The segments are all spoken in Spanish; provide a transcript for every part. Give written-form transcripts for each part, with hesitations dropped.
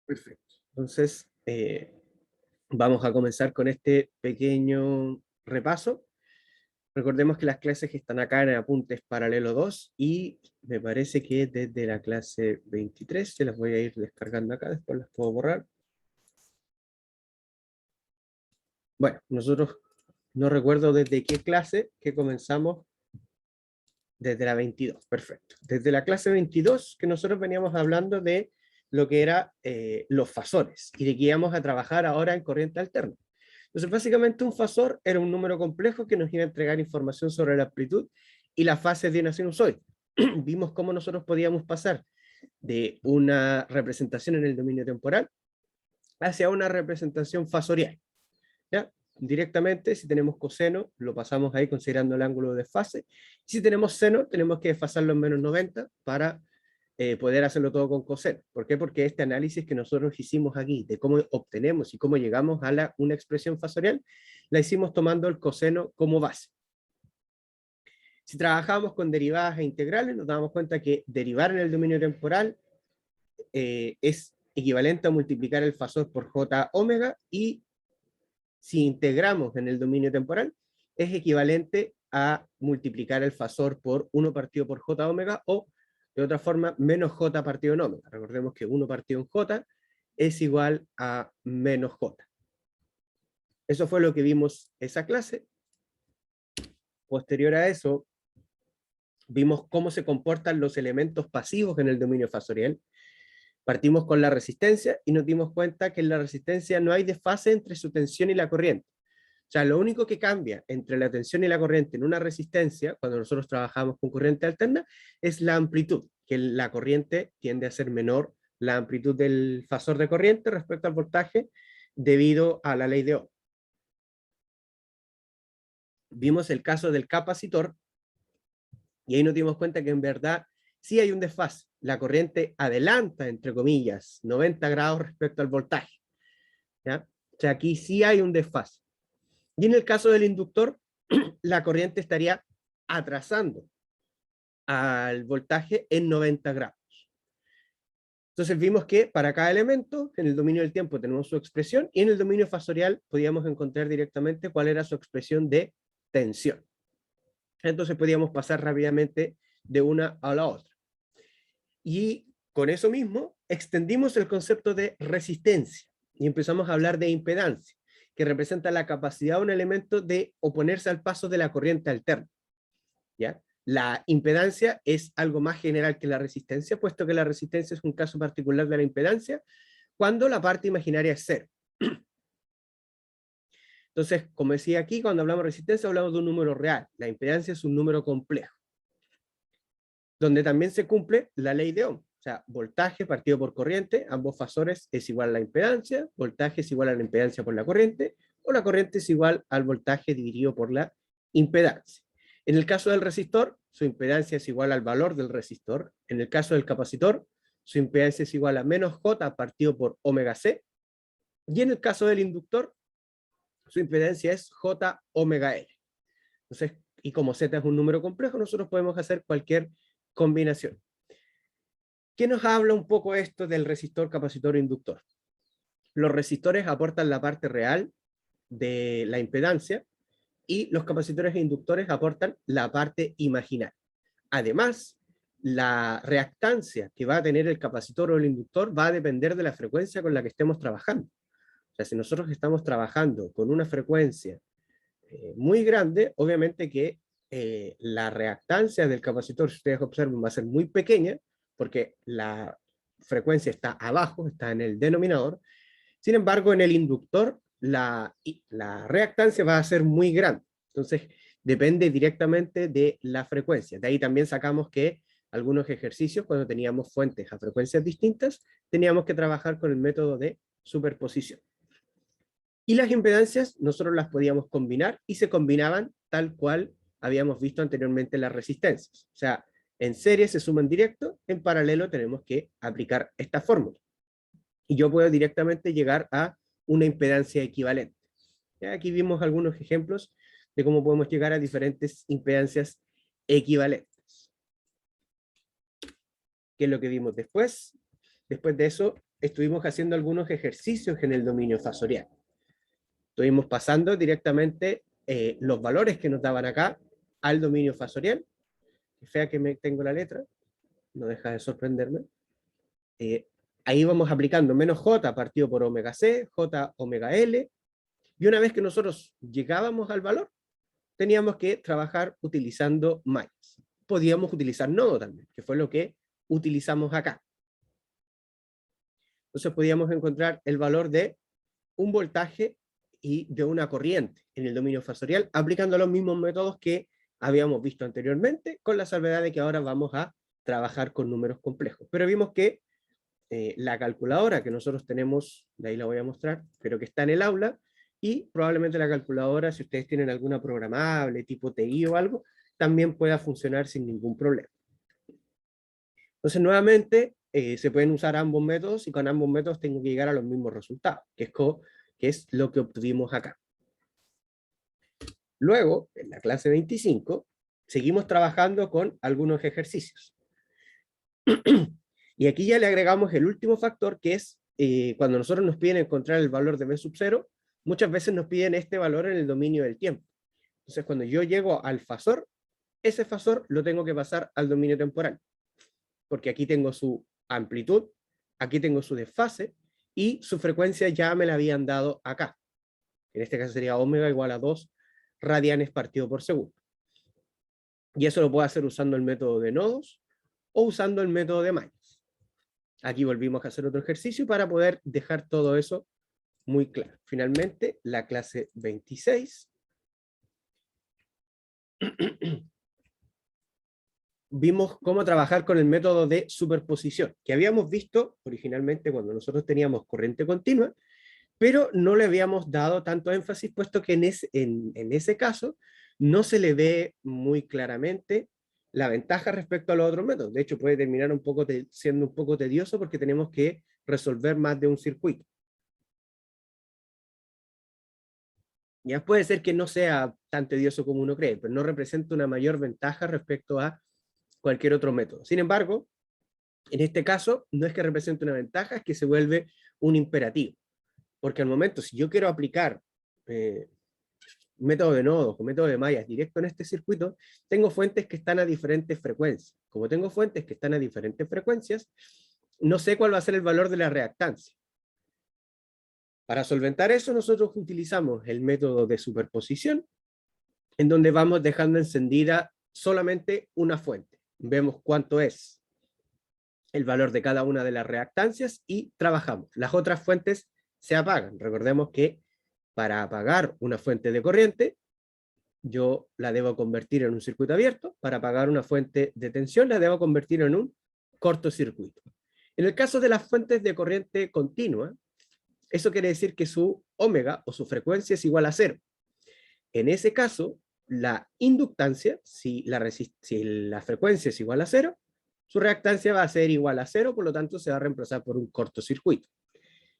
Perfecto. Entonces, vamos a comenzar con este pequeño repaso. Recordemos que las clases que están acá en Apuntes Paralelo 2 y me parece que desde la clase 23 se las voy a ir descargando acá, después las puedo borrar. Bueno, nosotros no recuerdo desde qué clase que comenzamos, desde la 22, perfecto. Desde la clase 22 que nosotros veníamos hablando de lo que era los fasores y de que íbamos a trabajar ahora en corriente alterna. Entonces, básicamente un fasor era un número complejo que nos iba a entregar información sobre la amplitud y las fases de una sinusoide. Vimos cómo nosotros podíamos pasar de una representación en el dominio temporal hacia una representación fasorial. ¿Ya? Directamente, si tenemos coseno, lo pasamos ahí considerando el ángulo de fase. Si tenemos seno, tenemos que desfasarlo en menos 90 para poder hacerlo todo con coseno. ¿Por qué? Porque este análisis que nosotros hicimos aquí, de cómo obtenemos y cómo llegamos a una expresión fasorial, la hicimos tomando el coseno como base. Si trabajamos con derivadas e integrales, nos damos cuenta que derivar en el dominio temporal es equivalente a multiplicar el fasor por j omega, y si integramos en el dominio temporal, es equivalente a multiplicar el fasor por 1 partido por j omega, o de otra forma, menos j partido en omega. Recordemos que 1 partido en j es igual a menos j. Eso fue lo que vimos esa clase. Posterior a eso, vimos cómo se comportan los elementos pasivos en el dominio fasorial. Partimos con la resistencia y nos dimos cuenta que en la resistencia no hay desfase entre su tensión y la corriente. O sea, lo único que cambia entre la tensión y la corriente en una resistencia, cuando nosotros trabajamos con corriente alterna, es la amplitud, que la corriente tiende a ser menor, la amplitud del fasor de corriente respecto al voltaje, debido a la ley de Ohm. Vimos el caso del capacitor, y ahí nos dimos cuenta que en verdad sí hay un desfase. La corriente adelanta, entre comillas, 90 grados respecto al voltaje. ¿Ya? O sea, aquí sí hay un desfase. Y en el caso del inductor, la corriente estaría atrasando al voltaje en 90 grados. Entonces vimos que para cada elemento, en el dominio del tiempo tenemos su expresión, y en el dominio fasorial podíamos encontrar directamente cuál era su expresión de tensión. Entonces podíamos pasar rápidamente de una a la otra. Y con eso mismo extendimos el concepto de resistencia y empezamos a hablar de impedancia, que representa la capacidad de un elemento de oponerse al paso de la corriente alterna. ¿Ya? La impedancia es algo más general que la resistencia, puesto que la resistencia es un caso particular de la impedancia, cuando la parte imaginaria es cero. Entonces, como decía aquí, cuando hablamos de resistencia hablamos de un número real. La impedancia es un número complejo, donde también se cumple la ley de Ohm. O sea, voltaje partido por corriente, ambos fasores es igual a la impedancia, voltaje es igual a la impedancia por la corriente, o la corriente es igual al voltaje dividido por la impedancia. En el caso del resistor, su impedancia es igual al valor del resistor. En el caso del capacitor, su impedancia es igual a menos J partido por omega C. Y en el caso del inductor, su impedancia es J omega L. Entonces, y como Z es un número complejo, nosotros podemos hacer cualquier combinación. ¿Qué nos habla un poco esto del resistor, capacitor e inductor? Los resistores aportan la parte real de la impedancia, y los capacitores e inductores aportan la parte imaginaria. Además, la reactancia que va a tener el capacitor o el inductor va a depender de la frecuencia con la que estemos trabajando. O sea, si nosotros estamos trabajando con una frecuencia muy grande, obviamente que la reactancia del capacitor, si ustedes observan, va a ser muy pequeña, porque la frecuencia está abajo, está en el denominador. Sin embargo, en el inductor, la reactancia va a ser muy grande. Entonces, depende directamente de la frecuencia. De ahí también sacamos que algunos ejercicios, cuando teníamos fuentes a frecuencias distintas, teníamos que trabajar con el método de superposición. Y las impedancias nosotros las podíamos combinar, y se combinaban tal cual habíamos visto anteriormente las resistencias. O sea, en serie se suman directo, en paralelo tenemos que aplicar esta fórmula. Y yo puedo directamente llegar a una impedancia equivalente. ¿Ya? Aquí vimos algunos ejemplos de cómo podemos llegar a diferentes impedancias equivalentes. ¿Qué es lo que vimos después? Después de eso, estuvimos haciendo algunos ejercicios en el dominio fasorial. Estuvimos pasando directamente los valores que nos daban acá al dominio fasorial. Fea que tengo la letra, no deja de sorprenderme. Ahí vamos aplicando menos j partido por omega c, j omega l, y una vez que nosotros llegábamos al valor, teníamos que trabajar utilizando mallas. Podíamos utilizar nodo también, que fue lo que utilizamos acá. Entonces podíamos encontrar el valor de un voltaje y de una corriente en el dominio fasorial, aplicando los mismos métodos que habíamos visto anteriormente, con la salvedad de que ahora vamos a trabajar con números complejos. Pero vimos que la calculadora que nosotros tenemos, de ahí la voy a mostrar, pero que está en el aula, y probablemente la calculadora, si ustedes tienen alguna programable, tipo TI o algo, también pueda funcionar sin ningún problema. Entonces, nuevamente, se pueden usar ambos métodos, y con ambos métodos tengo que llegar a los mismos resultados, que es lo que obtuvimos acá. Luego, en la clase 25, seguimos trabajando con algunos ejercicios. Y aquí ya le agregamos el último factor, que es cuando nosotros nos piden encontrar el valor de b sub 0, muchas veces nos piden este valor en el dominio del tiempo. Entonces, cuando yo llego al fasor, ese fasor lo tengo que pasar al dominio temporal, porque aquí tengo su amplitud, aquí tengo su desfase, y su frecuencia ya me la habían dado acá. En este caso sería omega igual a 2 radianes partido por segundo. Y eso lo puedo hacer usando el método de nodos o usando el método de mallas. Aquí volvimos a hacer otro ejercicio para poder dejar todo eso muy claro. Finalmente, la clase 26. Vimos cómo trabajar con el método de superposición, que habíamos visto originalmente cuando nosotros teníamos corriente continua, pero no le habíamos dado tanto énfasis, puesto que en ese caso no se le ve muy claramente la ventaja respecto a los otros métodos. De hecho, puede terminar siendo un poco tedioso porque tenemos que resolver más de un circuito. Ya puede ser que no sea tan tedioso como uno cree, pero no representa una mayor ventaja respecto a cualquier otro método. Sin embargo, en este caso, no es que represente una ventaja, es que se vuelve un imperativo. Porque al momento, si yo quiero aplicar método de nodos o método de mallas directo en este circuito, tengo fuentes que están a diferentes frecuencias. Como tengo fuentes que están a diferentes frecuencias, no sé cuál va a ser el valor de la reactancia. Para solventar eso, nosotros utilizamos el método de superposición, en donde vamos dejando encendida solamente una fuente. Vemos cuánto es el valor de cada una de las reactancias y trabajamos. Las otras fuentes se apagan. Recordemos que para apagar una fuente de corriente, yo la debo convertir en un circuito abierto. Para apagar una fuente de tensión, la debo convertir en un cortocircuito. En el caso de las fuentes de corriente continua, eso quiere decir que su omega o su frecuencia es igual a 0. En ese caso, la inductancia, si la frecuencia es igual a 0, su reactancia va a ser igual a 0, por lo tanto se va a reemplazar por un cortocircuito.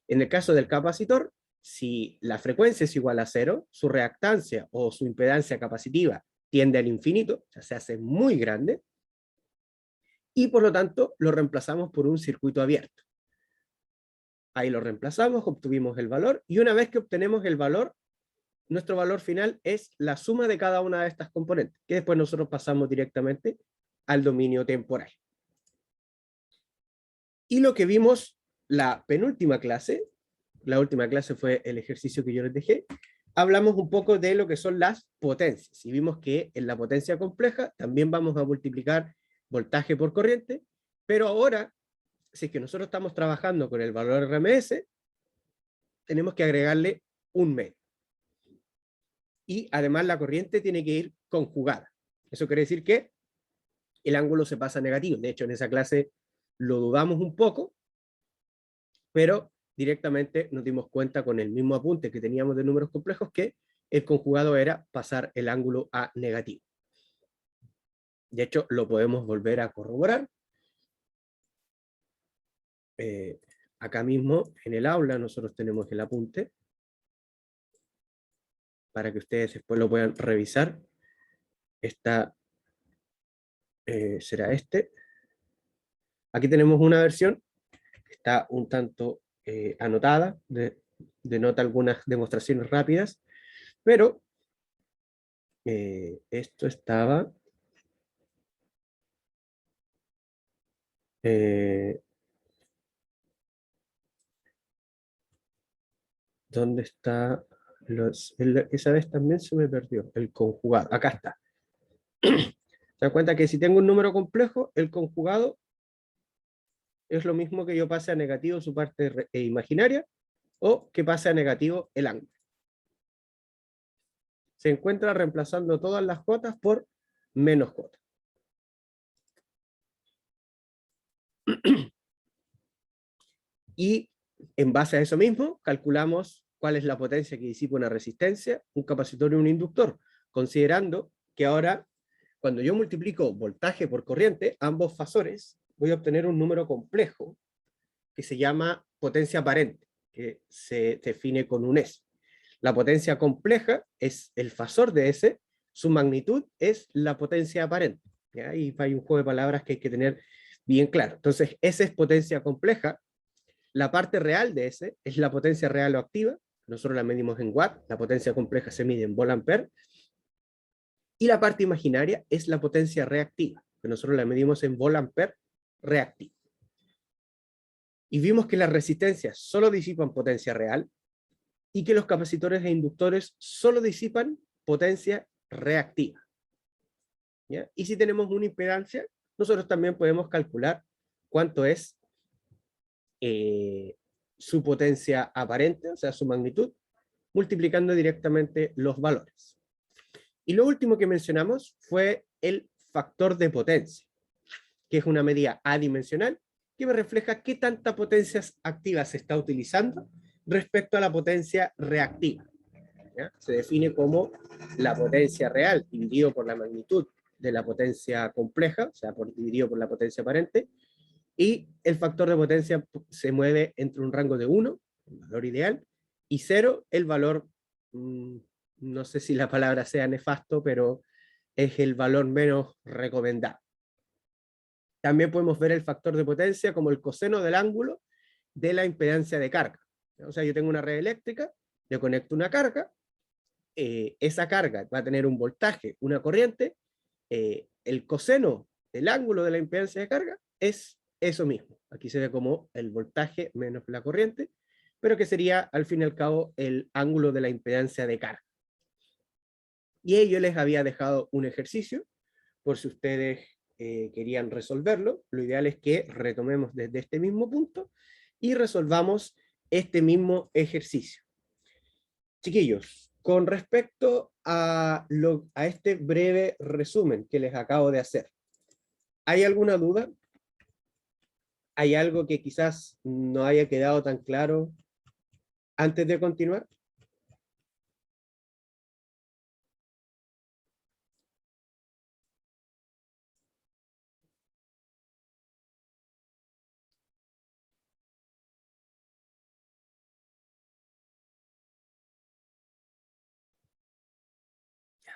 En el caso del capacitor, si la frecuencia es igual a 0, su reactancia o su impedancia capacitiva tiende al infinito, o sea, se hace muy grande, y por lo tanto lo reemplazamos por un circuito abierto. Ahí lo reemplazamos, obtuvimos el valor, y una vez que obtenemos el valor, nuestro valor final es la suma de cada una de estas componentes, que después nosotros pasamos directamente al dominio temporal. Y lo que vimos la penúltima clase, la última clase fue el ejercicio que yo les dejé, hablamos un poco de lo que son las potencias, y vimos que en la potencia compleja también vamos a multiplicar voltaje por corriente, pero ahora, si es que nosotros estamos trabajando con el valor RMS, tenemos que agregarle un medio. Y además la corriente tiene que ir conjugada. Eso quiere decir que el ángulo se pasa negativo. De hecho, en esa clase lo dudamos un poco, pero directamente nos dimos cuenta con el mismo apunte que teníamos de números complejos que el conjugado era pasar el ángulo a negativo. De hecho, lo podemos volver a corroborar. Acá mismo, en el aula, nosotros tenemos el apunte para que ustedes después lo puedan revisar. Será este. Aquí tenemos una versión está un tanto anotada, denota algunas demostraciones rápidas, pero esto estaba... ¿dónde está? Esa vez también se me perdió, el conjugado. Acá está. Se dan cuenta que si tengo un número complejo, el conjugado es lo mismo que yo pase a negativo su parte imaginaria o que pase a negativo el ángulo. Se encuentra reemplazando todas las cotas por menos cotas. Y en base a eso mismo, calculamos cuál es la potencia que disipa una resistencia, un capacitor y un inductor, considerando que ahora, cuando yo multiplico voltaje por corriente, ambos fasores, voy a obtener un número complejo que se llama potencia aparente, que se define con un S. La potencia compleja es el fasor de S, su magnitud es la potencia aparente. ¿Ya? Y hay un juego de palabras que hay que tener bien claro. Entonces, S es potencia compleja, la parte real de S es la potencia real o activa, nosotros la medimos en watt, la potencia compleja se mide en volt-ampere, y la parte imaginaria es la potencia reactiva, que nosotros la medimos en volt-ampere reactiva. Y vimos que las resistencias solo disipan potencia real y que los capacitores e inductores solo disipan potencia reactiva. ¿Ya? Y si tenemos una impedancia, nosotros también podemos calcular cuánto es su potencia aparente, o sea, su magnitud, multiplicando directamente los valores. Y lo último que mencionamos fue el factor de potencia, que es una medida adimensional que me refleja qué tanta potencia activa se está utilizando respecto a la potencia reactiva. ¿Ya? Se define como la potencia real dividido por la magnitud de la potencia compleja, o sea, dividido por la potencia aparente, y el factor de potencia se mueve entre un rango de 1, el valor ideal, y 0, el valor, no sé si la palabra sea nefasto, pero es el valor menos recomendado. También podemos ver el factor de potencia como el coseno del ángulo de la impedancia de carga. O sea, yo tengo una red eléctrica, yo conecto una carga, esa carga va a tener un voltaje, una corriente, el coseno del ángulo de la impedancia de carga es eso mismo. Aquí se ve como el voltaje menos la corriente, pero que sería al fin y al cabo el ángulo de la impedancia de carga. Y yo les había dejado un ejercicio, por si ustedes querían resolverlo. Lo ideal es que retomemos desde este mismo punto y resolvamos este mismo ejercicio. Chiquillos, con respecto a este breve resumen que les acabo de hacer, ¿hay alguna duda? ¿Hay algo que quizás no haya quedado tan claro antes de continuar?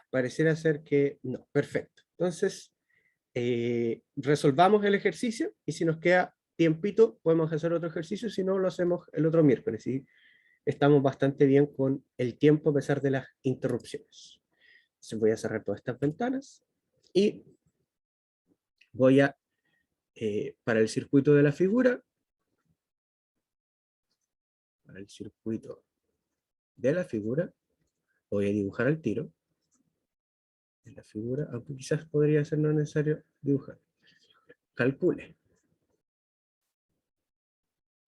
Pareciera ser que no. Perfecto. Entonces, resolvamos el ejercicio y si nos queda tiempito podemos hacer otro ejercicio, si no lo hacemos el otro miércoles. Y estamos bastante bien con el tiempo a pesar de las interrupciones. Entonces voy a cerrar todas estas ventanas y voy a, para el circuito de la figura, para el circuito de la figura, voy a dibujar al tiro de la figura, aunque quizás podría ser no necesario dibujar. Calcule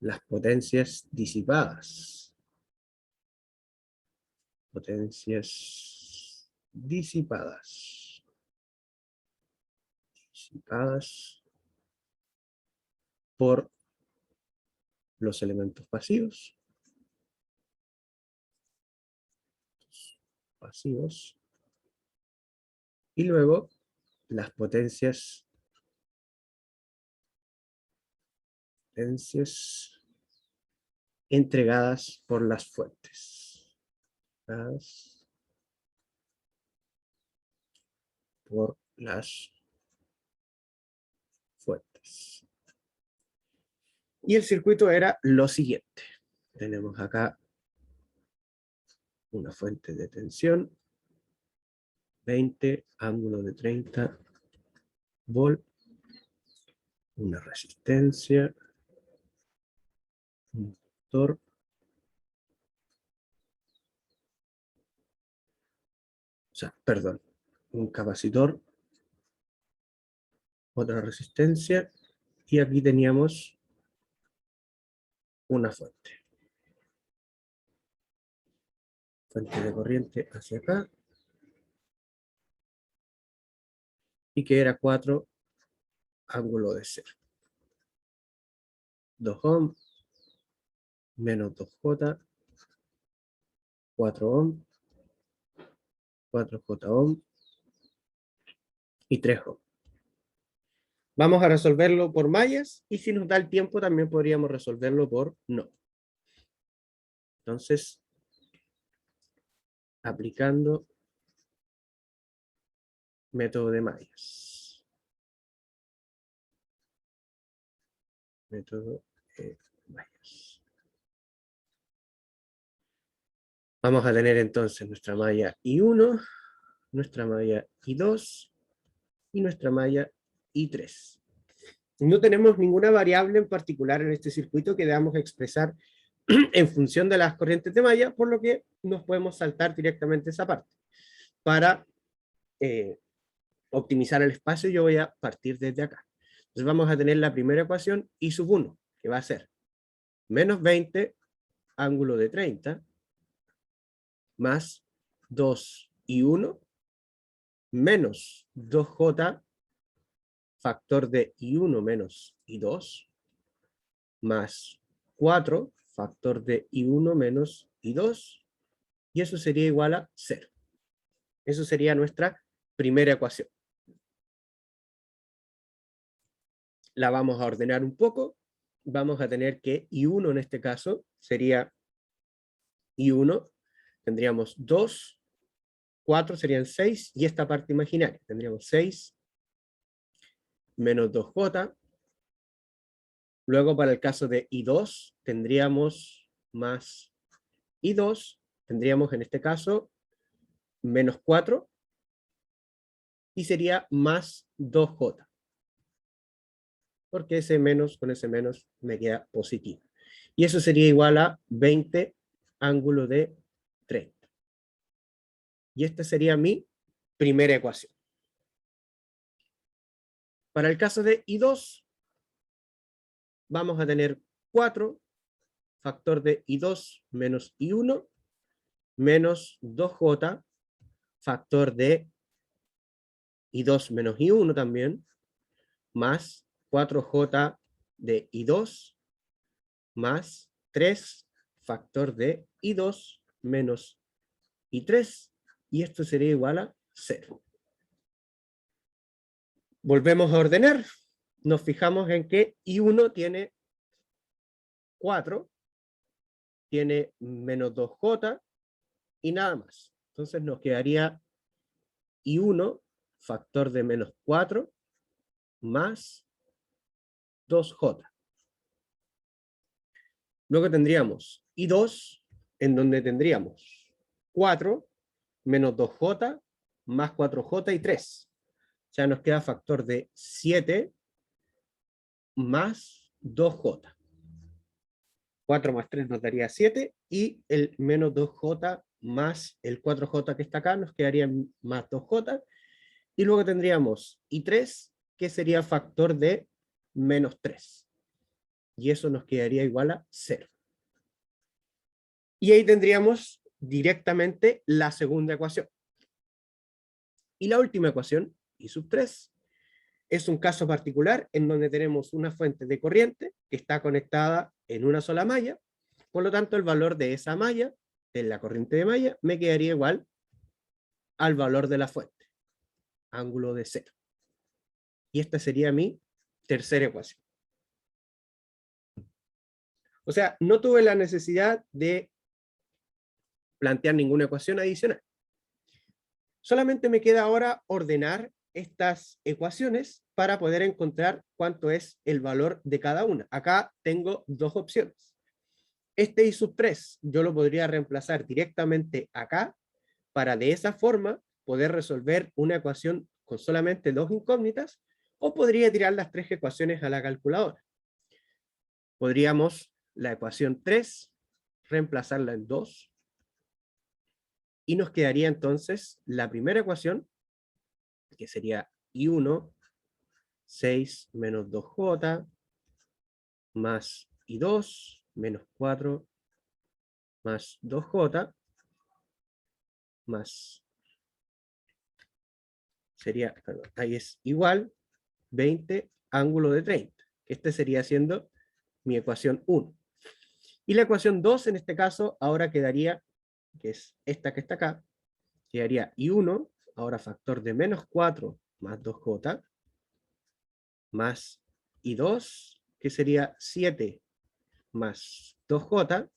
las potencias disipadas. Potencias disipadas. Disipadas por los elementos pasivos. Pasivos. Y luego las potencias entregadas por las fuentes. Por las fuentes. Y el circuito era lo siguiente. Tenemos acá una fuente de tensión, 20, ángulo de 30 volt, una resistencia, un motor, perdón, un capacitor, otra resistencia, y aquí teníamos una fuente. Fuente de corriente hacia acá, y que era 4 ángulo de 0. 2 ohm, menos 2J, 4 ohm, 4J ohm, y 3 ohm. Vamos a resolverlo por mallas, y si nos da el tiempo también podríamos resolverlo por no. Entonces, aplicando método de mallas. Método de mallas. Vamos a tener entonces nuestra malla I1, nuestra malla I2 y nuestra malla I3. No tenemos ninguna variable en particular en este circuito que debamos expresar en función de las corrientes de malla, por lo que nos podemos saltar directamente esa parte. Para optimizar el espacio, yo voy a partir desde acá. Entonces vamos a tener la primera ecuación, I sub 1, que va a ser menos 20, ángulo de 30, más 2I1, menos 2J, factor de I1 menos I2, más 4, factor de I1 menos I2, y eso sería igual a 0. Eso sería nuestra primera ecuación. La vamos a ordenar un poco. Vamos a tener que I1 en este caso sería I1, tendríamos 2, 4 serían 6, y esta parte imaginaria, tendríamos 6 menos 2J. Luego para el caso de I2, tendríamos más I2, tendríamos en este caso menos 4, y sería más 2J. Porque ese menos con ese menos me queda positivo. Y eso sería igual a 20 ángulo de 30. Y esta sería mi primera ecuación. Para el caso de I2, vamos a tener 4, factor de I2 menos I1, menos 2J, factor de I2 menos I1 también, más 4J de I2, más 3, factor de I2 menos I3, y esto sería igual a 0. Volvemos a ordenar. Nos fijamos en que I1 tiene 4, tiene menos 2J y nada más. Entonces nos quedaría I1, factor de menos 4, más 2J. Luego tendríamos I2, en donde tendríamos 4, menos 2J, más 4J y 3. Ya nos queda factor de 7 más 2J. 4 más 3 nos daría 7, y el menos 2J más el 4J que está acá nos quedaría más 2J, y luego tendríamos I3, que sería factor de menos 3, y eso nos quedaría igual a 0. Y ahí tendríamos directamente la segunda ecuación. Y la última ecuación, I sub 3, es un caso particular en donde tenemos una fuente de corriente que está conectada en una sola malla. Por lo tanto, el valor de esa malla, de la corriente de malla, me quedaría igual al valor de la fuente, ángulo de 0. Y esta sería mi tercera ecuación. O sea, no tuve la necesidad de plantear ninguna ecuación adicional. Solamente me queda ahora ordenar estas ecuaciones para poder encontrar cuánto es el valor de cada una. Acá tengo dos opciones. Este y sub 3 yo lo podría reemplazar directamente acá para de esa forma poder resolver una ecuación con solamente dos incógnitas, o podría tirar las tres ecuaciones a la calculadora. Podríamos la ecuación 3 reemplazarla en 2 y nos quedaría entonces la primera ecuación, que sería I1, 6 menos 2J, más I2, menos 4, más 2J, más, sería, perdón, ahí es igual, 20 ángulo de 30. Este sería siendo mi ecuación 1. Y la ecuación 2, en este caso, ahora quedaría, que es esta que está acá, quedaría I1, ahora factor de menos 4 más 2J, más I2, que sería 7 más 2J,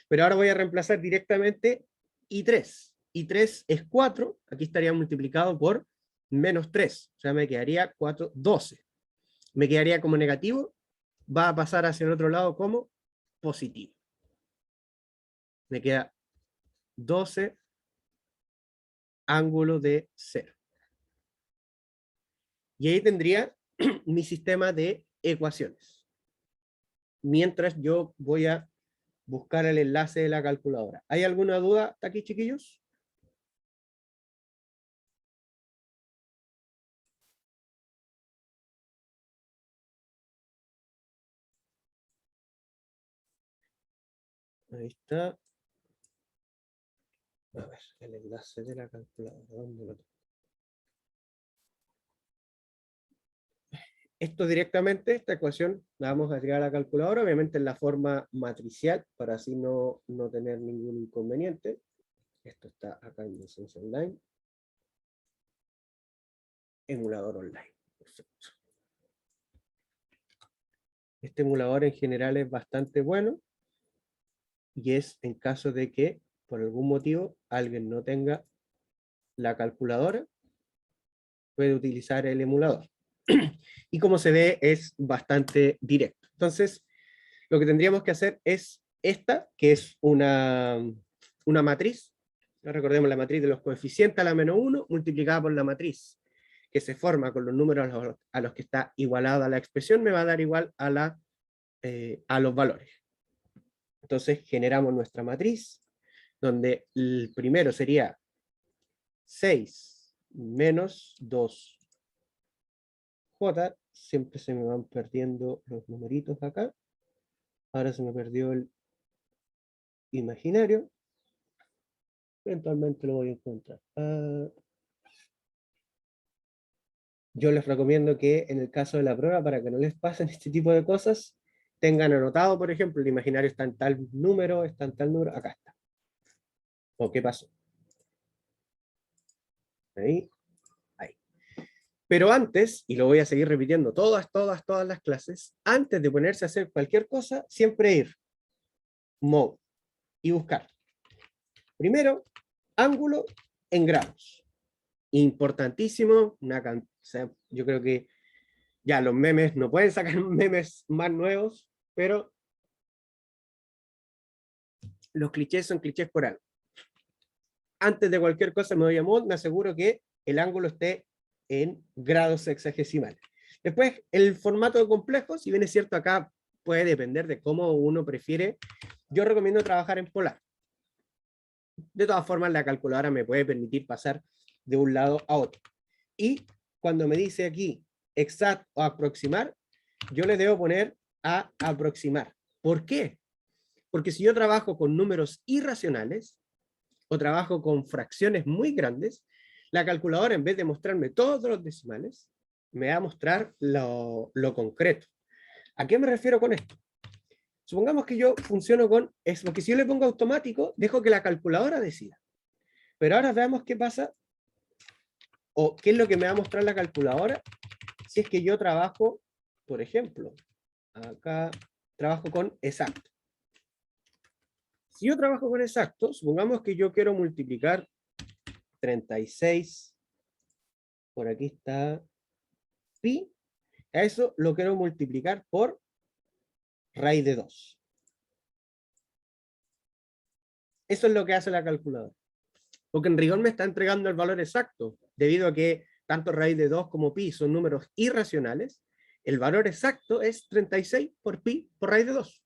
pero ahora voy a reemplazar directamente I3. I3 es 4, aquí estaría multiplicado por menos 3, o sea, me quedaría 4, 12. Me quedaría como negativo, va a pasar hacia el otro lado como positivo. Me queda 12 ángulo de 0. Y ahí tendría mi sistema de ecuaciones. Mientras yo voy a buscar el enlace de la calculadora. ¿Hay alguna duda hasta aquí, chiquillos? Ahí está. A ver, el enlace de la calculadora. ¿Dónde lo tengo? Esto directamente, esta ecuación, la vamos a tirar a la calculadora, obviamente en la forma matricial, para así no tener ningún inconveniente. Esto está acá en Licencia Online. Emulador online. Perfecto. Este emulador en general es bastante bueno, y es en caso de que por algún motivo alguien no tenga la calculadora, puede utilizar el emulador. Y como se ve, es bastante directo. Entonces, lo que tendríamos que hacer es esta, que es una matriz. Recordemos la matriz de los coeficientes a la menos 1 multiplicada por la matriz que se forma con los números a los que está igualada la expresión, me va a dar igual a los valores. Entonces generamos nuestra matriz, donde el primero sería 6 menos 2J, siempre se me van perdiendo los numeritos acá, ahora se me perdió el imaginario, eventualmente lo voy a encontrar. Yo les recomiendo que en el caso de la prueba, para que no les pasen este tipo de cosas, tengan anotado, por ejemplo, el imaginario está en tal número, acá está. ¿O qué pasó? Ahí, ahí. Pero antes, y lo voy a seguir repitiendo todas las clases, antes de ponerse a hacer cualquier cosa, siempre ir Mode y buscar. Primero, ángulo en grados. Importantísimo, o sea, yo creo que ya los memes, no pueden sacar memes más nuevos, pero los clichés son clichés por algo. Antes de cualquier cosa me doy a Mode, me aseguro que el ángulo esté en grados sexagesimales. Después, el formato complejo, si bien es cierto acá puede depender de cómo uno prefiere, yo recomiendo trabajar en polar. De todas formas, la calculadora me puede permitir pasar de un lado a otro. Y cuando me dice aquí exact o aproximar, yo le debo poner a aproximar. ¿Por qué? Porque si yo trabajo con números irracionales o trabajo con fracciones muy grandes, la calculadora, en vez de mostrarme todos los decimales, me va a mostrar lo concreto. ¿A qué me refiero con esto? Supongamos que yo funciono con eso, porque si yo le pongo automático, dejo que la calculadora decida. Pero ahora veamos qué pasa, o qué es lo que me va a mostrar la calculadora, si es que yo trabajo, por ejemplo, acá trabajo con exacto. Si yo trabajo con exacto, supongamos que yo quiero multiplicar 36 por aquí está pi, a eso lo quiero multiplicar por raíz de 2. Eso es lo que hace la calculadora. Porque en rigor me está entregando el valor exacto, debido a que tanto raíz de 2 como pi son números irracionales, el valor exacto es 36 por pi por raíz de 2.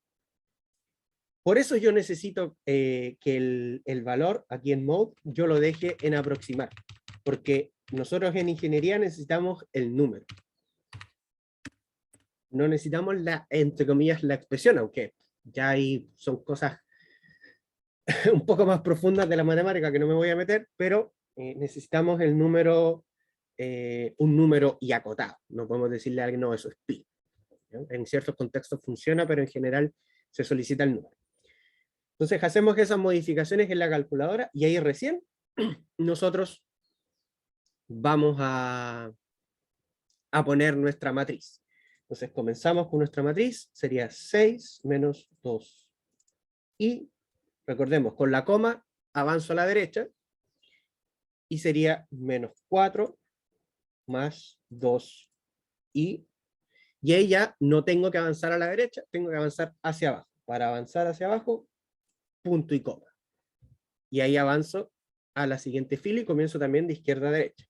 Por eso yo necesito que el valor aquí en mode yo lo deje en aproximar, porque nosotros en ingeniería necesitamos el número. No necesitamos entre comillas, la expresión, aunque ya ahí son cosas un poco más profundas de la matemática que no me voy a meter, pero necesitamos el número, un número y acotado. No podemos decirle a alguien, no, eso es pi. ¿No? En ciertos contextos funciona, pero en general se solicita el número. Entonces hacemos esas modificaciones en la calculadora y ahí recién nosotros vamos a poner nuestra matriz. Entonces comenzamos con nuestra matriz, sería 6 menos 2. Y recordemos, con la coma avanzo a la derecha y sería menos 4 más 2 y ahí ya no tengo que avanzar a la derecha, tengo que avanzar hacia abajo. Para avanzar hacia abajo, punto y coma. Y ahí avanzo a la siguiente fila y comienzo también de izquierda a derecha.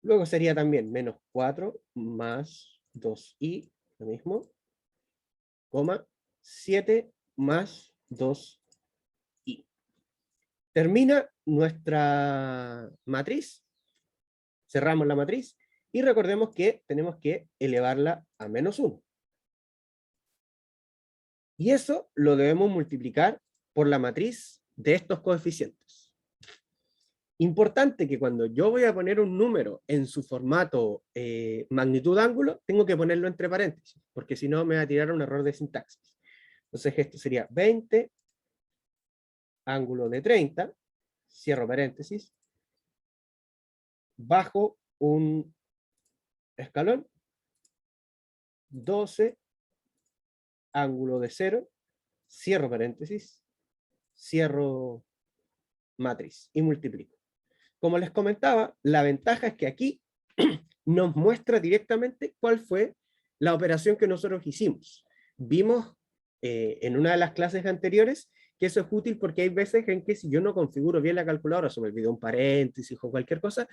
Luego sería también menos 4 más 2i, lo mismo, coma, 7 más 2i. Termina nuestra matriz, cerramos la matriz, y recordemos que tenemos que elevarla a menos 1. Y eso lo debemos multiplicar por la matriz de estos coeficientes. Importante que cuando yo voy a poner un número en su formato magnitud-ángulo, tengo que ponerlo entre paréntesis, porque si no me va a tirar un error de sintaxis. Entonces esto sería 20, ángulo de 30, cierro paréntesis, bajo un escalón, 12, ángulo de 0, cierro paréntesis, cierro matriz y multiplico. Como les comentaba, la ventaja es que aquí nos muestra directamente cuál fue la operación que nosotros hicimos. Vimos en una de las clases anteriores que eso es útil porque hay veces en que si yo no configuro bien la calculadora, se me olvidó un paréntesis o cualquier cosa,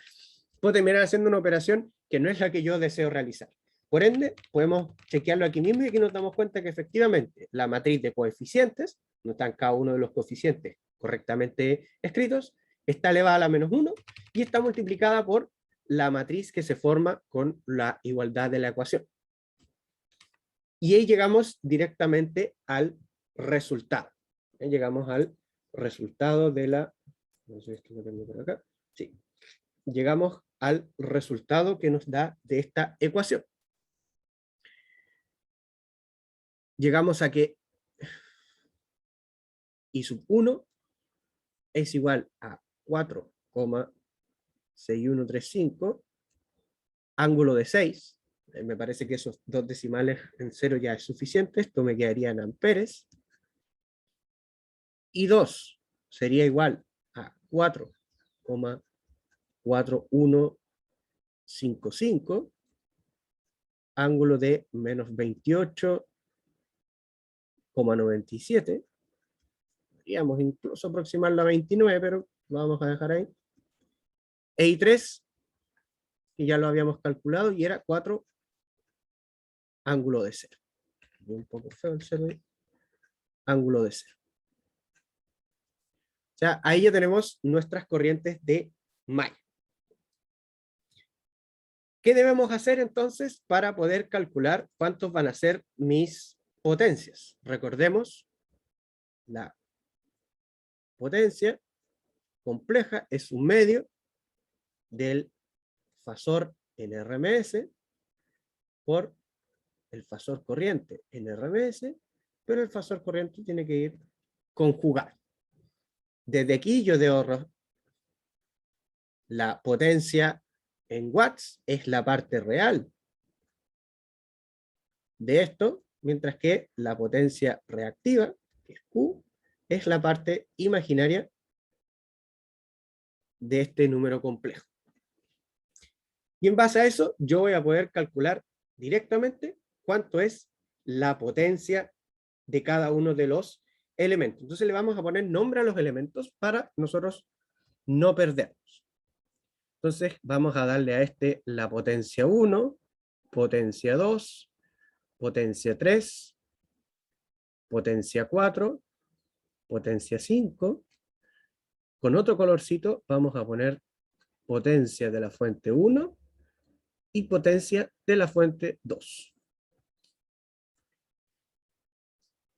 puedo terminar haciendo una operación que no es la que yo deseo realizar. Por ende, podemos chequearlo aquí mismo y aquí nos damos cuenta que efectivamente la matriz de coeficientes, no están cada uno de los coeficientes correctamente escritos, está elevada a la menos 1 y está multiplicada por la matriz que se forma con la igualdad de la ecuación. Y ahí llegamos directamente al resultado. Llegamos al resultado de la... No sé si esto lo tengo por acá. Sí. Llegamos al resultado que nos da de esta ecuación. Llegamos a que I sub 1 es igual a 4,6135, ángulo de 6, me parece que esos dos decimales en 0 ya es suficiente, esto me quedaría en amperes, y 2 sería igual a 4,4155, ángulo de menos 28,97, podríamos incluso aproximarlo a 29, pero lo vamos a dejar ahí. E I3, que ya lo habíamos calculado, y era 4 ángulo de 0. Un poco feo el 0, ángulo de 0. O sea, ahí ya tenemos nuestras corrientes de May. ¿Qué debemos hacer entonces para poder calcular cuántos van a ser mis potencias? Recordemos, la potencia compleja es un medio del fasor en RMS por el fasor corriente en RMS, pero el fasor corriente tiene que ir conjugado. Desde aquí yo debo la potencia en watts es la parte real de esto, mientras que la potencia reactiva, que es Q, es la parte imaginaria de este número complejo. Y en base a eso, yo voy a poder calcular directamente cuánto es la potencia de cada uno de los elementos. Entonces le vamos a poner nombre a los elementos para nosotros no perdernos. Entonces vamos a darle a este la potencia 1, potencia 2, potencia 3, potencia 4, potencia 5. Con otro colorcito vamos a poner potencia de la fuente 1 y potencia de la fuente 2.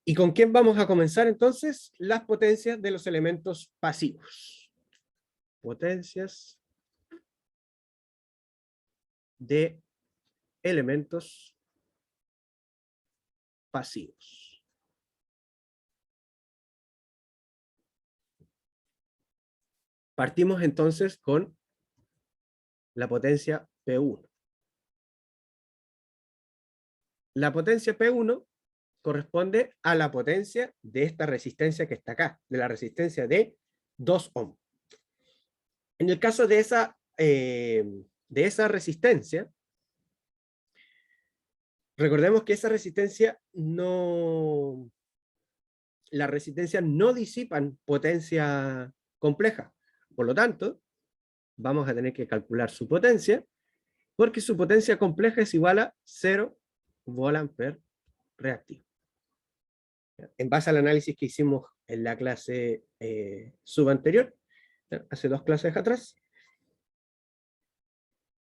¿Y con quién vamos a comenzar entonces? Las potencias de los elementos pasivos. Potencias de elementos pasivos. Partimos entonces con la potencia P1. La potencia P1 corresponde a la potencia de esta resistencia que está acá, de la resistencia de 2 ohms. En el caso de esa resistencia, recordemos que esa resistencia las resistencias no disipan potencia compleja. Por lo tanto, vamos a tener que calcular su potencia, porque su potencia compleja es igual a 0 volt/ampere reactivo. En base al análisis que hicimos en la clase subanterior, hace 2 clases atrás,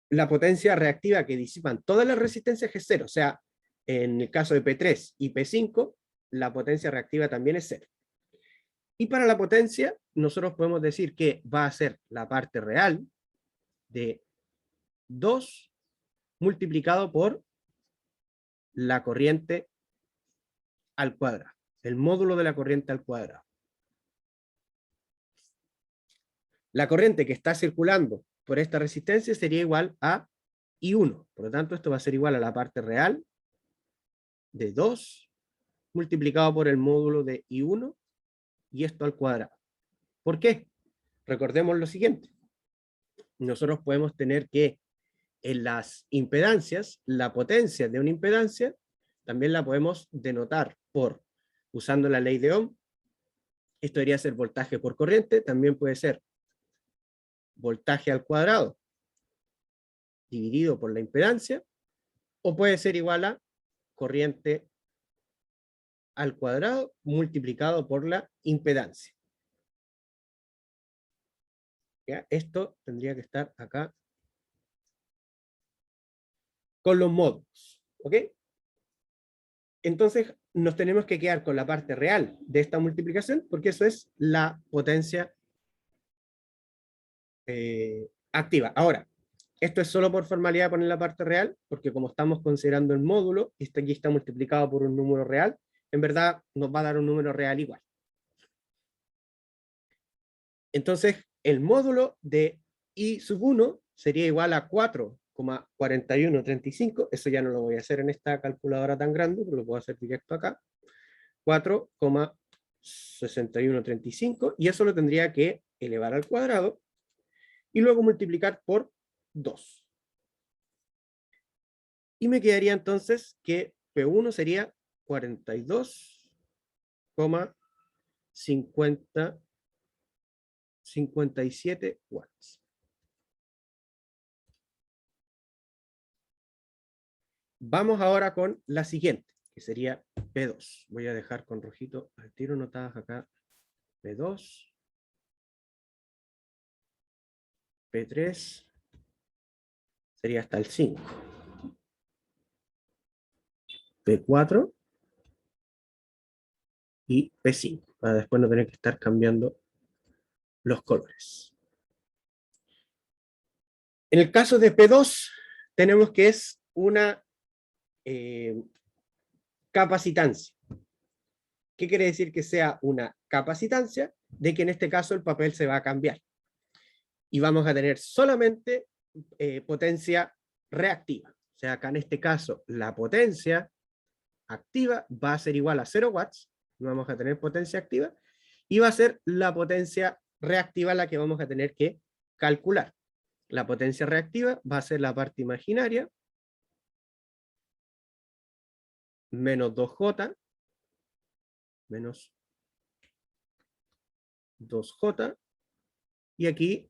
la potencia reactiva que disipan todas las resistencias es 0, o sea, en el caso de P3 y P5, la potencia reactiva también es 0. Y para la potencia, nosotros podemos decir que va a ser la parte real de 2 multiplicado por la corriente al cuadrado, el módulo de la corriente al cuadrado. La corriente que está circulando por esta resistencia sería igual a I1. Por lo tanto, esto va a ser igual a la parte real de 2 multiplicado por el módulo de I1 y esto al cuadrado. ¿Por qué? Recordemos lo siguiente. Nosotros podemos tener que en las impedancias, la potencia de una impedancia también la podemos denotar usando la ley de Ohm. Esto debería ser voltaje por corriente, también puede ser voltaje al cuadrado dividido por la impedancia, o puede ser igual a corriente al cuadrado multiplicado por la impedancia. ¿Ya? Esto tendría que estar acá con los módulos. ¿Ok? Entonces nos tenemos que quedar con la parte real de esta multiplicación, porque eso es la potencia activa. Ahora, esto es solo por formalidad poner la parte real, porque como estamos considerando el módulo, y esto aquí está multiplicado por un número real, en verdad nos va a dar un número real igual. Entonces, el módulo de I sub 1 sería igual a 4,4135, eso ya no lo voy a hacer en esta calculadora tan grande, pero lo puedo hacer directo acá, 4,6135, y eso lo tendría que elevar al cuadrado, y luego multiplicar por 2. Y me quedaría entonces que P1 sería 42,57 watts. Vamos ahora con la siguiente, que sería P2. Voy a dejar con rojito al tiro notadas acá. P2. P3. Sería hasta el 5. P4. Y P5. Para después no tener que estar cambiando los colores. En el caso de P2, tenemos que es una capacitancia. ¿Qué quiere decir que sea una capacitancia? De que en este caso el papel se va a cambiar. Y vamos a tener solamente potencia reactiva. O sea, acá en este caso la potencia activa va a ser igual a 0 watts. No vamos a tener potencia activa. Y va a ser la potencia reactiva la que vamos a tener que calcular. La potencia reactiva va a ser la parte imaginaria, menos 2J, menos 2J, y aquí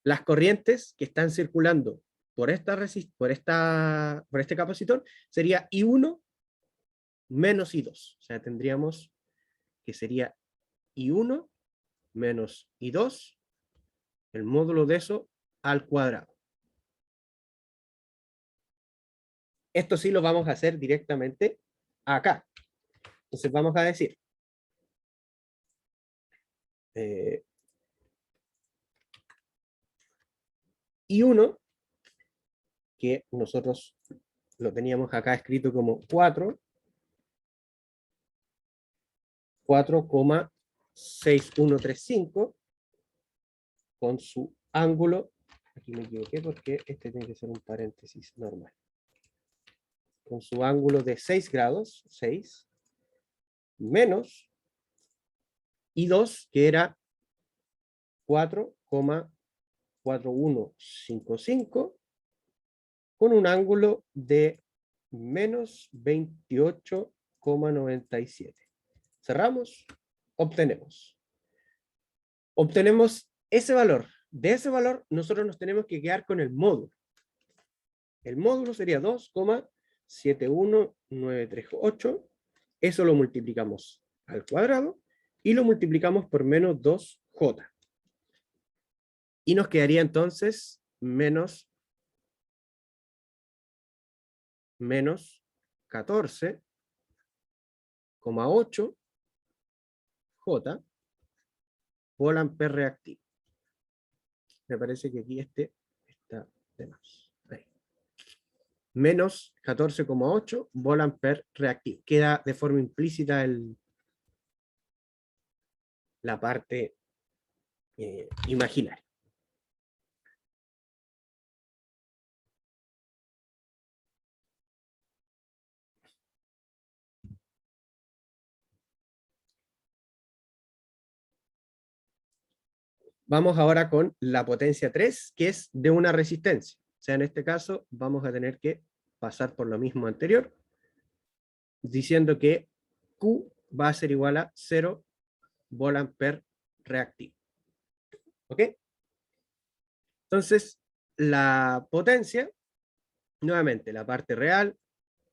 las corrientes que están circulando por este capacitor sería I1 menos I2. O sea, tendríamos que sería I1 menos I2, el módulo de eso al cuadrado. Esto sí lo vamos a hacer directamente acá. Entonces vamos a decir I1, que nosotros lo teníamos acá escrito como 4,6135, con su ángulo, aquí me equivoqué porque este tiene que ser un paréntesis normal, con su ángulo de 6 grados, 6, menos I2, que era 4,4155, con un ángulo de menos 28,97. Cerramos, obtenemos ese valor. De ese valor nosotros nos tenemos que quedar con el módulo. El módulo sería 2,71938. Eso lo multiplicamos al cuadrado y lo multiplicamos por menos 2J. Y nos quedaría entonces menos 14,8 J por ampere reactivo. Me parece que aquí este está de más. Ahí. Menos 14,8 volt ampere reactivo. Queda de forma implícita la parte imaginaria. Vamos ahora con la potencia 3, que es de una resistencia. O sea, en este caso vamos a tener que pasar por lo mismo anterior, diciendo que Q va a ser igual a 0 volt ampere reactivo. ¿Ok? Entonces, la potencia, nuevamente, la parte real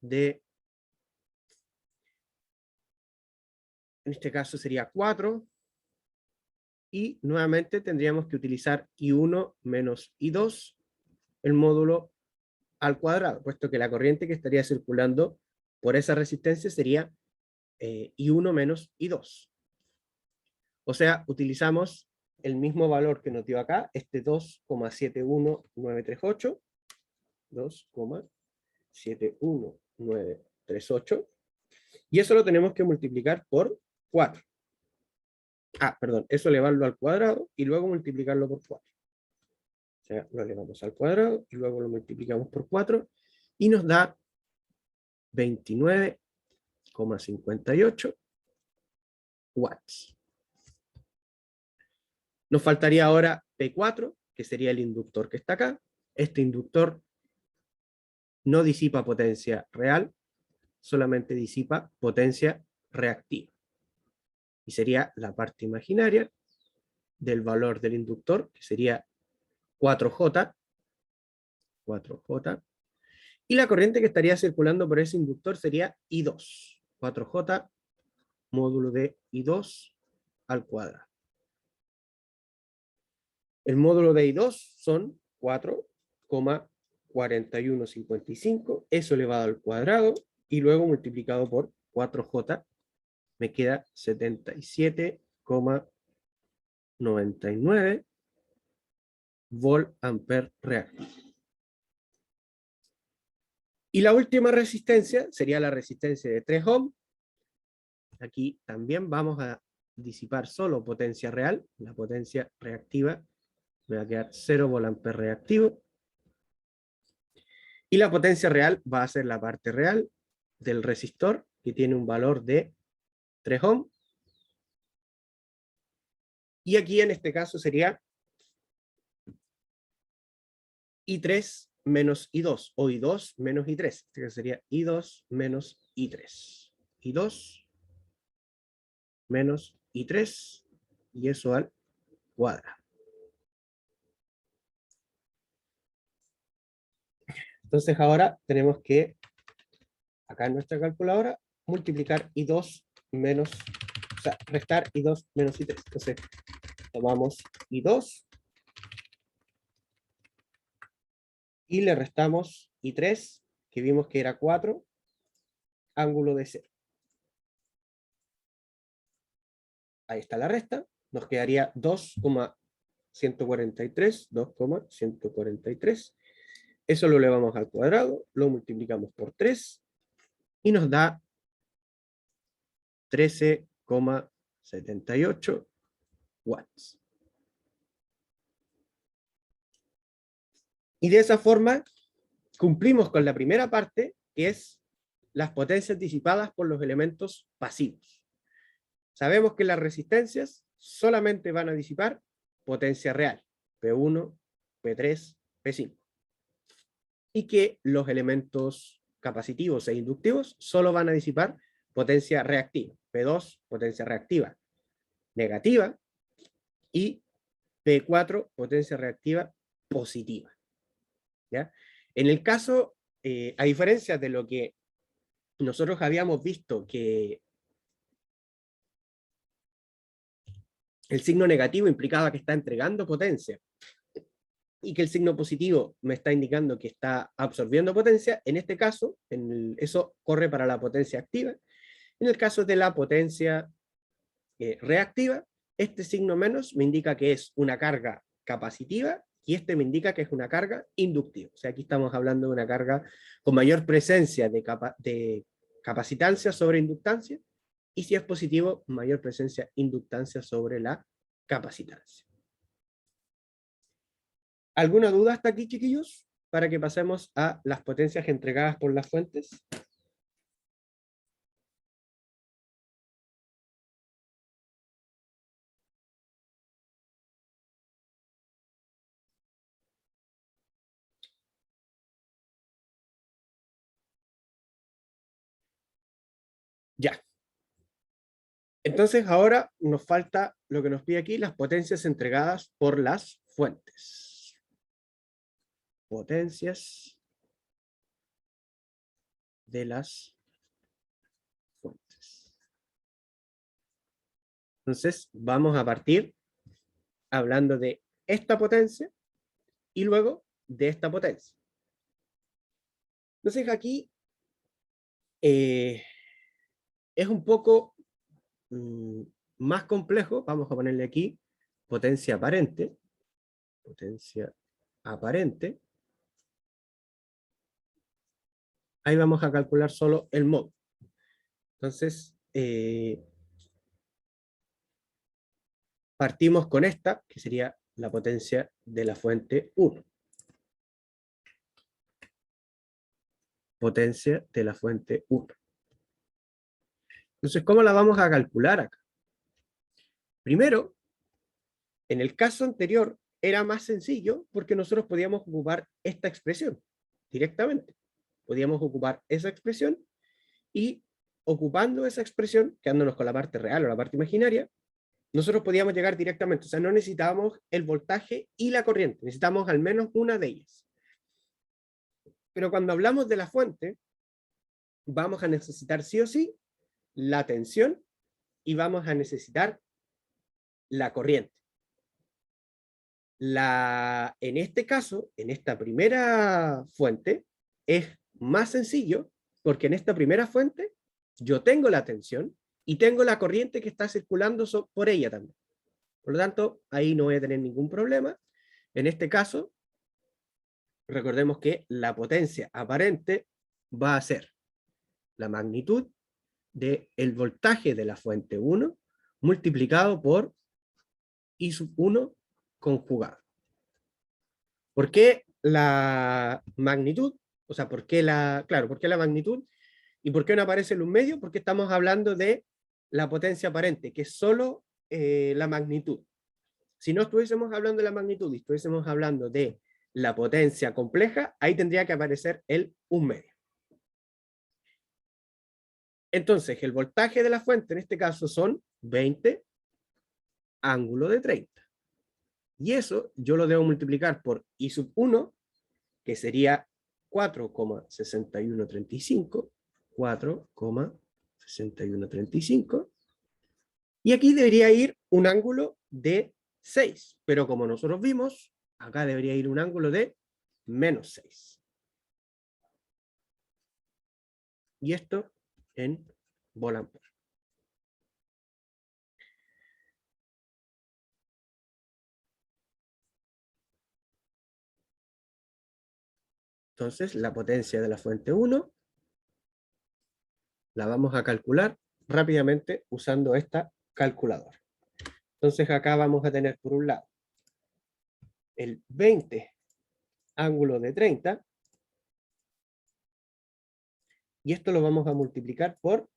de, en este caso sería 4, y nuevamente tendríamos que utilizar I1 menos I2, el módulo al cuadrado, puesto que la corriente que estaría circulando por esa resistencia sería I1 menos I2. O sea, utilizamos el mismo valor que nos dio acá, este 2,71938, 2,71938, y eso lo tenemos que multiplicar por 4. Perdón, eso elevarlo al cuadrado y luego multiplicarlo por 4. O sea, lo elevamos al cuadrado y luego lo multiplicamos por 4 y nos da 29,58 watts. Nos faltaría ahora P4, que sería el inductor que está acá. Este inductor no disipa potencia real, solamente disipa potencia reactiva. Y sería la parte imaginaria del valor del inductor, que sería 4J, y la corriente que estaría circulando por ese inductor sería I2, 4J módulo de I2 al cuadrado. El módulo de I2 son 4,4155, eso elevado al cuadrado, y luego multiplicado por 4J, me queda 77,99 volt ampere reactivo. Y la última resistencia sería la resistencia de 3 ohm. Aquí también vamos a disipar solo potencia real, la potencia reactiva me va a quedar 0 volt ampere reactivo. Y la potencia real va a ser la parte real del resistor, que tiene un valor de 3 ohm. Y aquí en este caso sería I3 menos I2, o I2 menos I3. Este sería I2 menos I3. I2 menos I3, y eso al cuadrado. Entonces ahora tenemos que, acá en nuestra calculadora, multiplicar I2 menos, o sea, restar I2 menos I3. Entonces tomamos I2 y le restamos I3, que vimos que era 4, ángulo de 0. Ahí está la resta, nos quedaría 2,143, 2,143. Eso lo elevamos al cuadrado, lo multiplicamos por 3 y nos da 13,78 watts. Y de esa forma cumplimos con la primera parte, que es las potencias disipadas por los elementos pasivos. Sabemos que las resistencias solamente van a disipar potencia real, P1, P3, P5. Y que los elementos capacitivos e inductivos solo van a disipar potencia reactiva, P2, potencia reactiva negativa, y P4, potencia reactiva positiva. ¿Ya? En el caso, a diferencia de lo que nosotros habíamos visto, que el signo negativo implicaba que está entregando potencia y que el signo positivo me está indicando que está absorbiendo potencia, en este caso, eso corre para la potencia activa. En el caso de la potencia reactiva, este signo menos me indica que es una carga capacitiva y este me indica que es una carga inductiva. O sea, aquí estamos hablando de una carga con mayor presencia de capacitancia sobre inductancia, y si es positivo, mayor presencia inductancia sobre la capacitancia. ¿Alguna duda hasta aquí, chiquillos? Para que pasemos a las potencias entregadas por las fuentes. Ya. Entonces ahora nos falta lo que nos pide aquí, las potencias entregadas por las fuentes. Potencias de las fuentes. Entonces vamos a partir hablando de esta potencia y luego de esta potencia. Entonces aquí es un poco más complejo. Vamos a ponerle aquí potencia aparente. Potencia aparente. Ahí vamos a calcular solo el módulo. Entonces, partimos con esta, que sería la potencia de la fuente 1. Potencia de la fuente 1. Entonces, ¿cómo la vamos a calcular acá? Primero, en el caso anterior era más sencillo porque nosotros podíamos ocupar esta expresión directamente. Podíamos ocupar esa expresión y ocupando esa expresión, quedándonos con la parte real o la parte imaginaria, nosotros podíamos llegar directamente. O sea, no necesitábamos el voltaje y la corriente, necesitamos al menos una de ellas. Pero cuando hablamos de la fuente, vamos a necesitar sí o sí la tensión y vamos a necesitar la corriente. En este caso, en esta primera fuente, es más sencillo porque en esta primera fuente yo tengo la tensión y tengo la corriente que está circulando por ella también. Por lo tanto, ahí no voy a tener ningún problema. En este caso, recordemos que la potencia aparente va a ser la magnitud del voltaje de la fuente 1 multiplicado por I sub 1 conjugado. ¿Por qué la magnitud? O sea, ¿por qué la magnitud? ¿Y por qué no aparece en un medio? Porque estamos hablando de la potencia aparente, que es solo la magnitud. Si no estuviésemos hablando de la magnitud y estuviésemos hablando de la potencia compleja, ahí tendría que aparecer el 1/2. Entonces, el voltaje de la fuente en este caso son 20 ángulo de 30. Y eso yo lo debo multiplicar por I sub 1, que sería 4,6135, 4,6135. Y aquí debería ir un ángulo de 6, pero como nosotros vimos, acá debería ir un ángulo de menos 6. Y esto en volt-ampere. Entonces, la potencia de la fuente 1 la vamos a calcular rápidamente usando esta calculadora. Entonces, acá vamos a tener por un lado el 20 ángulo de 30, y esto lo vamos a multiplicar por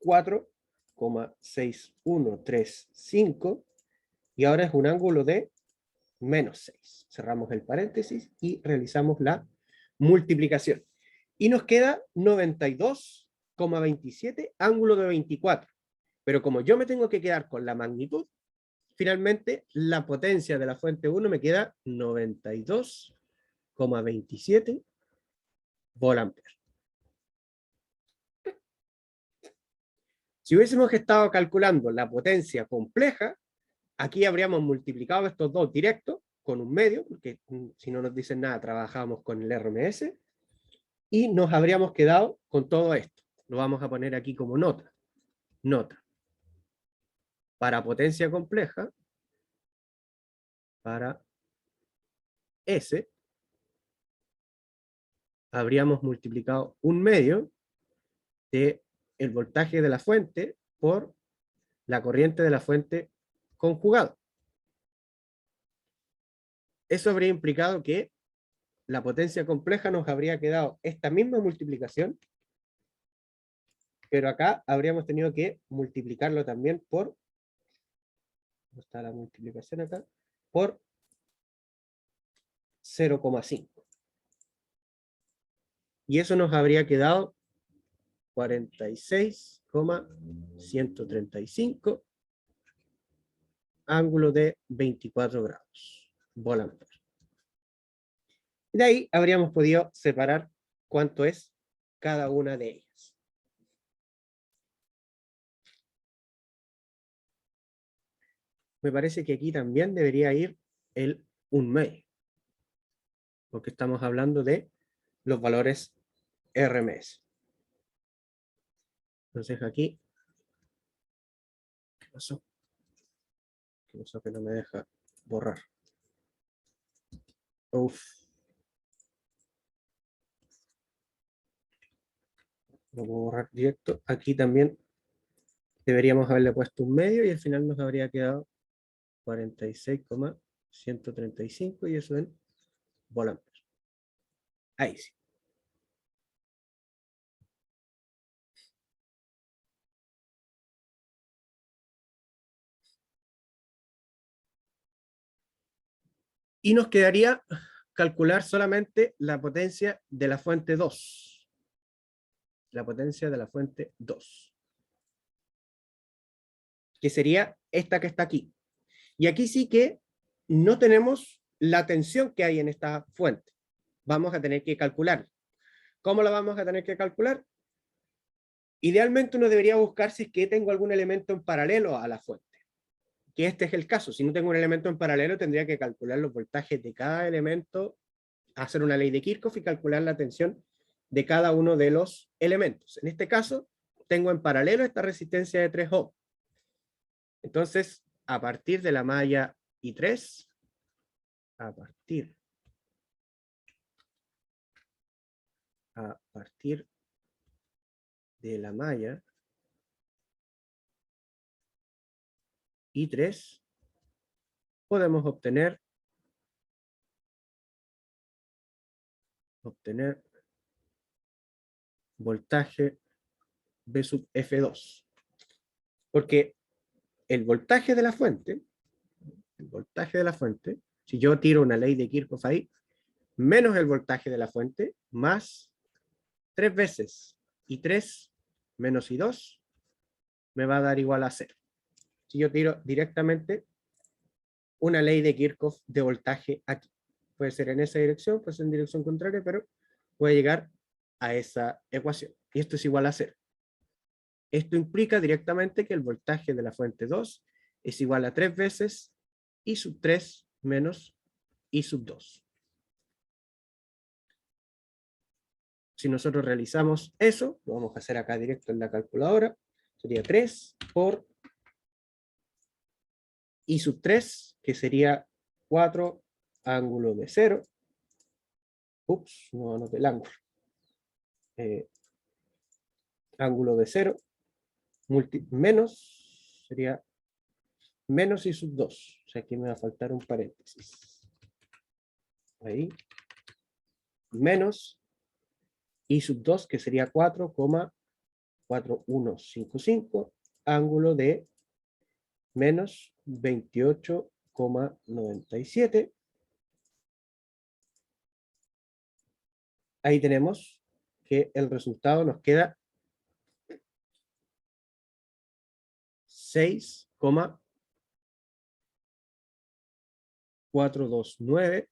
4,6135, y ahora es un ángulo de menos 6. Cerramos el paréntesis y realizamos la multiplicación. Y nos queda 92,27 ángulo de 24. Pero como yo me tengo que quedar con la magnitud, finalmente la potencia de la fuente 1 me queda 92,27 volt-ampere. Si hubiésemos estado calculando la potencia compleja, aquí habríamos multiplicado estos dos directos con un medio, porque si no nos dicen nada, trabajábamos con el RMS, y nos habríamos quedado con todo esto. Lo vamos a poner aquí como nota. Nota. Para potencia compleja, para S, habríamos multiplicado un medio de el voltaje de la fuente por la corriente de la fuente conjugado. Eso habría implicado que la potencia compleja nos habría quedado esta misma multiplicación, pero acá habríamos tenido que multiplicarlo también por, ¿dónde está la multiplicación acá? Por 0,5. Y eso nos habría quedado 46,135 ángulo de 24 grados. Volt-ampere. De ahí habríamos podido separar cuánto es cada una de ellas. Me parece que aquí también debería ir el 1/2, porque estamos hablando de los valores RMS. Entonces aquí, ¿qué pasó? ¿Qué pasó que no me deja borrar? Uf. Lo puedo borrar directo. Aquí también deberíamos haberle puesto un medio y al final nos habría quedado 46,135 y eso en volt-ampere. Ahí sí. Y nos quedaría calcular solamente la potencia de la fuente 2. La potencia de la fuente 2. Que sería esta que está aquí. Y aquí sí que no tenemos la tensión que hay en esta fuente. Vamos a tener que calcular. ¿Cómo la vamos a tener que calcular? Idealmente uno debería buscar si es que tengo algún elemento en paralelo a la fuente. Que este es el caso. Si no tengo un elemento en paralelo, tendría que calcular los voltajes de cada elemento, hacer una ley de Kirchhoff y calcular la tensión de cada uno de los elementos. En este caso, tengo en paralelo esta resistencia de 3 ohms. Entonces, a partir de la malla I3, a partir de la malla I3, podemos obtener voltaje B sub F2. Porque el voltaje de la fuente Si yo tiro una ley de Kirchhoff ahí, menos el voltaje de la fuente, más 3 veces I3 menos I2, me va a dar igual a 0. Si yo tiro directamente una ley de Kirchhoff de voltaje aquí. Puede ser en esa dirección, puede ser en dirección contraria, pero puede llegar a esa ecuación. Y esto es igual a 0. Esto implica directamente que el voltaje de la fuente 2 es igual a 3 veces I sub 3 menos I sub 2. Si nosotros realizamos eso, lo vamos a hacer acá directo en la calculadora, sería 3 por I sub 3, que sería 4 ángulo de 0. Ups, no anoté el ángulo. Ángulo de 0, menos, sería menos I sub 2. O sea, aquí me va a faltar un paréntesis. Ahí. Menos I sub 2, que sería 4,4155, ángulo de menos 28,97. Ahí tenemos que el resultado nos queda 6,429,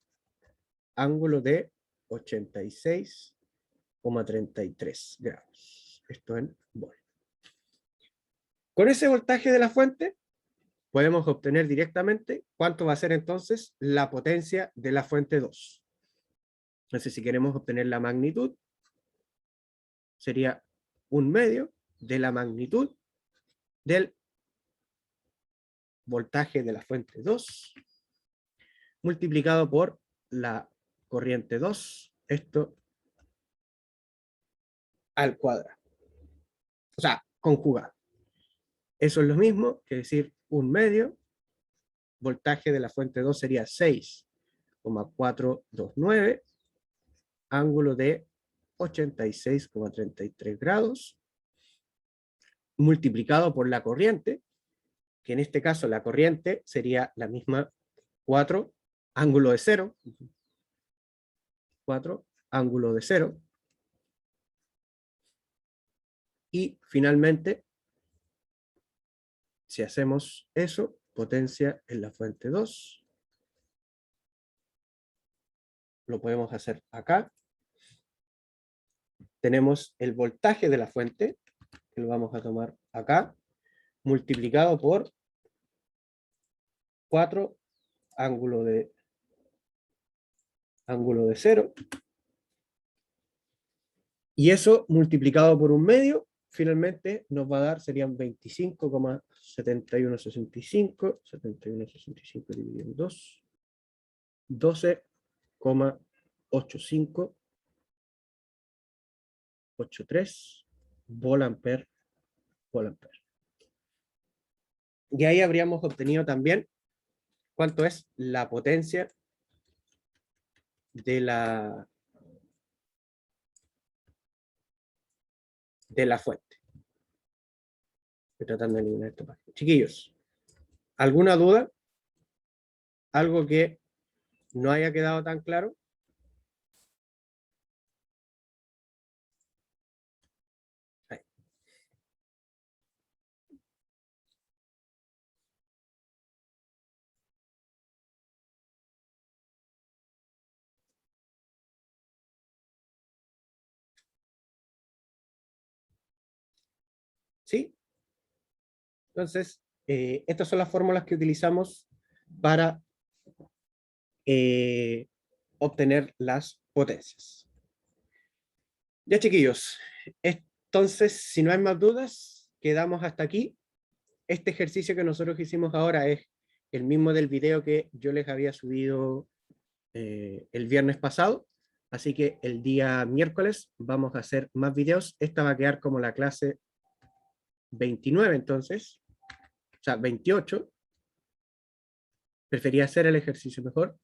ángulo de 86,33 grados. Esto en volt. Con ese voltaje de la fuente, podemos obtener directamente cuánto va a ser entonces la potencia de la fuente 2. Entonces, si queremos obtener la magnitud, sería 1/2 de la magnitud del voltaje de la fuente 2 multiplicado por la corriente 2, esto al cuadrado. O sea, conjugado. Eso es lo mismo que decir 1/2, voltaje de la fuente 2 sería 6,429, ángulo de 86,33 grados, multiplicado por la corriente, que en este caso la corriente sería la misma 4, ángulo de 0, 4, ángulo de 0, y finalmente, si hacemos eso, potencia en la fuente 2, lo podemos hacer acá. Tenemos el voltaje de la fuente, que lo vamos a tomar acá, multiplicado por 4, ángulo de 0, y eso multiplicado por 1/2, finalmente nos va a dar, serían 25,7165, 7165 dividido en 2, 12,8583 volt-ampere. Y ahí habríamos obtenido también cuánto es la potencia de la fuente. Estoy tratando de eliminar esto. Chiquillos, ¿alguna duda? ¿Algo que no haya quedado tan claro? Ahí. ¿Sí? Entonces, estas son las fórmulas que utilizamos para obtener las potencias. Ya, chiquillos, entonces, si no hay más dudas, quedamos hasta aquí. Este ejercicio que nosotros hicimos ahora es el mismo del video que yo les había subido el viernes pasado, así que el día miércoles vamos a hacer más videos. Esta va a quedar como la clase 29 entonces, o sea 28, prefería hacer el ejercicio mejor,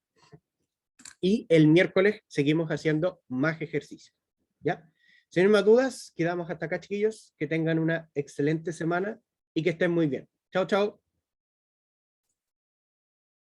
y el miércoles seguimos haciendo más ejercicios, ¿ya? Si no hay más dudas, quedamos hasta acá, chiquillos, que tengan una excelente semana y que estén muy bien. Chao, chao.